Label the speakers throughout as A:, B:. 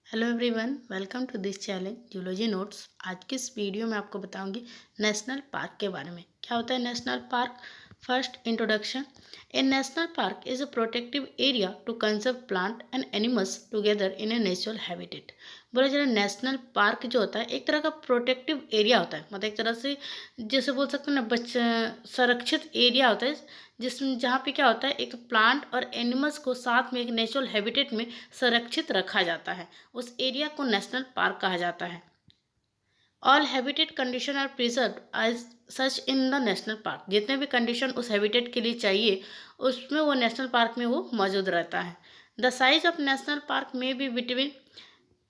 A: Hello everyone, welcome to this channel zoology notes. आज की इस वीडियो में आपको बताऊंगी नेशनल पार्क के बारे में। क्या होता है national park? First introduction. A national park is a protective area to conserve plant and animals together in a natural habitat. बोला जा रहा है नेशनल पार्क जो होता है एक तरह का प्रोटेक्टिव एरिया होता है, मतलब एक तरह से जैसे बोल सकते हैं ना, संरक्षित एरिया होता है जिसमें जहाँ पे क्या होता है एक प्लांट और एनिमल्स को साथ में एक नेचुरल हैबिटेट में संरक्षित रखा जाता है। उस एरिया को नेशनल पार्क कहा जाता है। All habitat condition are preserve as such in the national park. जितने भी कंडीशन उस हैबिटेट के लिए चाहिए उसमें वो नेशनल पार्क में वो मौजूद रहता है। The size of national park में be between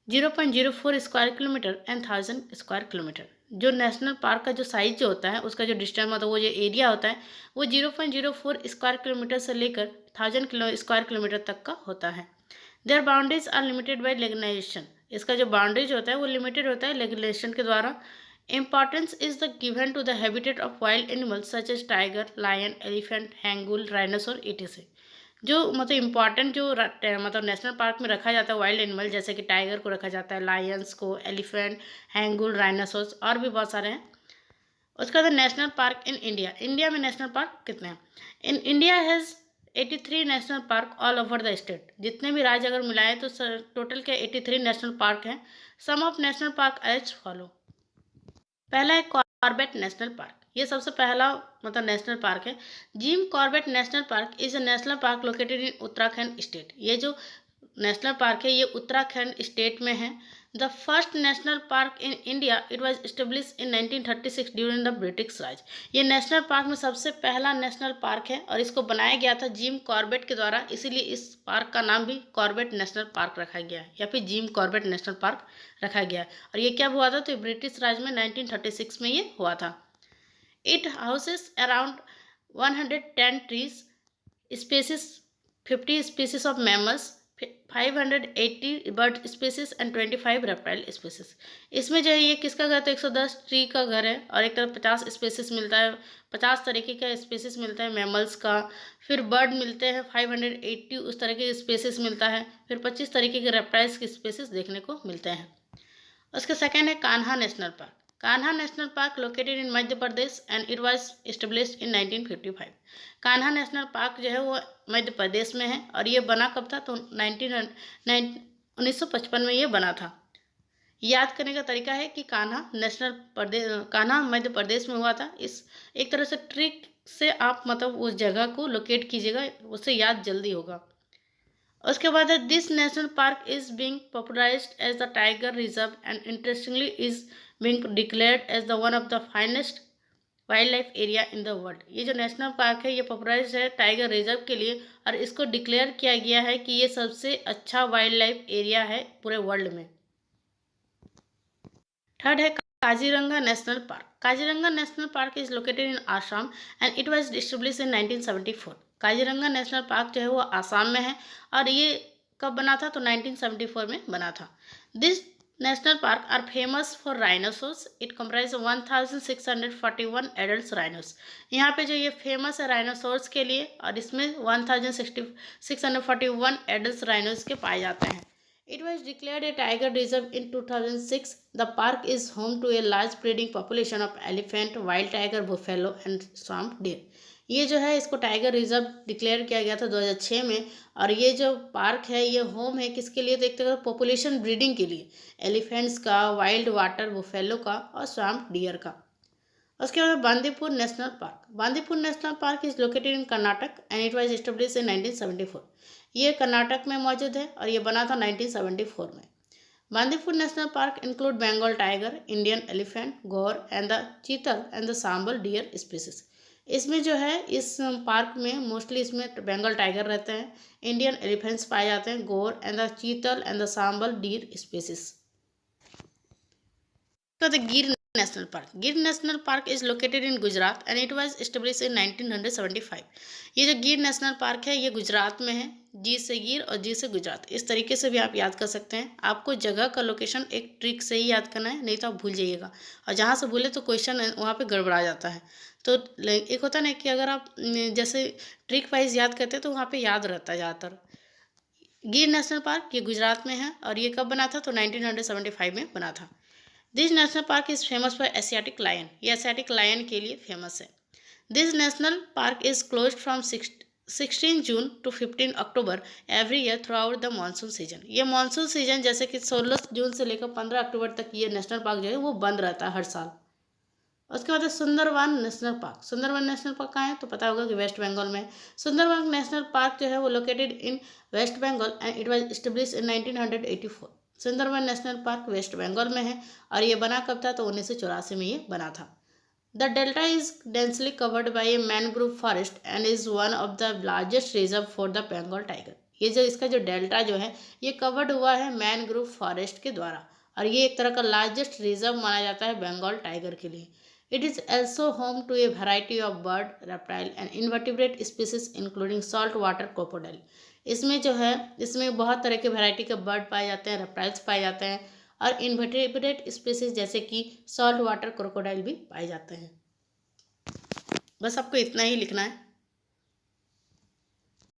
A: 0.04 square kilometre and 1000 square kilometre. जो नेशनल पार्क का जो साइज जो होता है उसका जो डिस्टेंस मतलब वो जो एरिया होता है वो 0.04 स्क्वायर किलोमीटर से लेकर 1000 स्क्वायर किलोमीटर तक का होता है। Their boundaries are limited by legislation. इसका जो बाउंड्रीज होता है वो लिमिटेड होता है लेगिस्लेशन के द्वारा। Importance is the given to the habitat of wild animals such as tiger, lion, elephant, hangul, rhinoceros etc. जो मतलब इम्पॉर्टेंट जो मतलब नेशनल पार्क में रखा जाता है वाइल्ड एनिमल, जैसे कि टाइगर को रखा जाता है, लायंस को, एलिफेंट, हैंगुल, राइनोसोर्स और भी बहुत सारे हैं। उसके बाद national park in India. India में नेशनल पार्क कितने हैं? In India has 83 national park all over the state. जितने भी राज्य अगर मिलाए तो टोटल के 83 नेशनल पार्क हैं। Some of national park as follow. पहला है कॉर्बेट नेशनल पार्क। ये सबसे पहला मतलब नेशनल पार्क है। Jim Corbett national park is a national park located in Uttarakhand state. ये जो नेशनल पार्क है ये उत्तराखंड स्टेट में है। The first national park in India it was established in 1936 during the British Raj. ये नेशनल पार्क में सबसे पहला नेशनल पार्क है और इसको बनाया गया था जिम कॉर्बेट के द्वारा, इसीलिए इस पार्क का नाम भी कॉर्बेट नेशनल पार्क रखा गया है या फिर जिम कॉर्बेट नेशनल पार्क रखा गया है। और ये क्या हुआ था? तो ब्रिटिश राज में 1936 में ये हुआ था। It houses around 110 trees species, 50 species of mammals, 580 bird species and 25 reptile species. इसमें जो है ये किसका घर? तो 110 ट्री का घर है और एक तरफ 50 स्पीसीज मिलता है, 50 तरीके का स्पीसीज मिलता है मैमल्स का। फिर बर्ड मिलते हैं 580 उस तरह के स्पीसीज मिलता है। फिर 25 तरीके के रेप्टाइल्स की स्पीसीज देखने को मिलते हैं। उसके सेकेंड है Kanha national park. Kanha national park located in Madhya Pradesh and it was established in 1955। Kanha national park जो है वो मध्य प्रदेश में है और ये बना कब था? तो 1955 में ये बना था। याद करने का तरीका है कि कान्हा मध्य प्रदेश में हुआ था। इस एक तरह से ट्रिक से आप मतलब उस जगह को लोकेट कीजिएगा, उससे याद जल्दी होगा। उसके बाद है this national park is being popularised as the tiger reserve and interestingly is being declared as the one of the finest wildlife area in the world. ये जो नेशनल पार्क है ये पॉपुलराइज है टाइगर रिजर्व के लिए और इसको declare किया गया है कि ये सबसे अच्छा वाइल्ड लाइफ एरिया है पूरे वर्ल्ड में। थर्ड है Kaziranga national park. Kaziranga national park is located in Assam and it was established in 1974। Kaziranga national park जो है वो आसाम में है और ये कब बना था? तो 1974 में बना था। This national park are famous for rhinoceroses. It comprise 1641 adult rhinos. यहाँ पे जो ये फेमस है राइनोसोर्स के लिए और इसमें 1641 एडल्ट राइनोस के पाए जाते हैं। It was declared a tiger reserve in 2006. The park is home to a large breeding population of elephant, wild tiger, buffalo and swamp deer. ये जो है इसको टाइगर रिजर्व डिक्लेयर किया गया था 2006 में और ये जो पार्क है ये होम है किसके लिए? तो एक तरह पॉपुलेशन ब्रीडिंग के लिए, एलिफेंट्स का, वाइल्ड वाटर बुफेलो का और स्वैम्प डियर का। उसके बाद Bandipur national park. Bandipur national park is located in Karnataka and it was established इन 1974। ये कर्नाटक में मौजूद है और ये बना था 1974 में। Bandipur national park include Bengal tiger, Indian elephant, gaur and the chital and the sambar deer species. इसमें जो है इस पार्क में मोस्टली इसमें बंगाल टाइगर रहते हैं, इंडियन एलिफेंट्स पाए जाते हैं, गौर and the chital and the sambar deer species. तो द गिर नेशनल पार्क। गिर national park is located in Gujarat and it was established इन 1975। ये जो गिर नेशनल पार्क है ये गुजरात में है। जी से गिर और जी से गुजरात, इस तरीके से भी आप याद कर सकते हैं। आपको जगह का लोकेशन एक ट्रिक से ही याद करना है, नहीं तो आप भूल जाइएगा और जहाँ से भूले तो क्वेश्चन वहाँ पे गड़बड़ा जाता है। तो एक होता ना कि अगर आप जैसे ट्रिक वाइज याद करते हैं तो वहाँ पे याद रहता है ज़्यादातर। गिर नेशनल पार्क ये गुजरात में है और ये कब बना था? तो 1975 में बना था। This national park is famous for Asiatic lion, ये एशियाटिक लायन के लिए फेमस है। This national park is close from 16 June to 15 October every year throughout the monsoon season. ये मानसून सीजन जैसे कि 16 जून से लेकर 15 अक्टूबर तक ये नेशनल पार्क जो है वो बंद रहता है हर साल। उसके बाद है Sundarban national park. Sundarban national park कहाँ है? तो पता होगा कि वेस्ट बंगाल में। सुंदरवन नेशनल पार्क जो है वो located in West Bengal and it was establish in 1984। Sundarban national park West Bengal में है और ये बना कब था? तो 1984 में ये बना था। The delta is densely covered by a mangrove forest and is one of the largest reserve for the Bengal tiger. ये जो इसका जो डेल्टा जो है ये कवर्ड हुआ है मैनग्रोव फॉरेस्ट के द्वारा और ये एक तरह का लार्जेस्ट रिजर्व माना जाता है बंगाल टाइगर के लिए। It is also home to a variety of bird, reptile and invertebrate species including saltwater crocodile. इसमें जो है इसमें बहुत तरह के वैरायटी के बर्ड पाए जाते हैं, रेप्टाइल्स पाए जाते हैं और इन्वर्टेब्रेट स्पीसीज जैसे कि सॉल्ट वाटर क्रोकोडाइल भी पाए जाते हैं। बस आपको इतना ही लिखना है।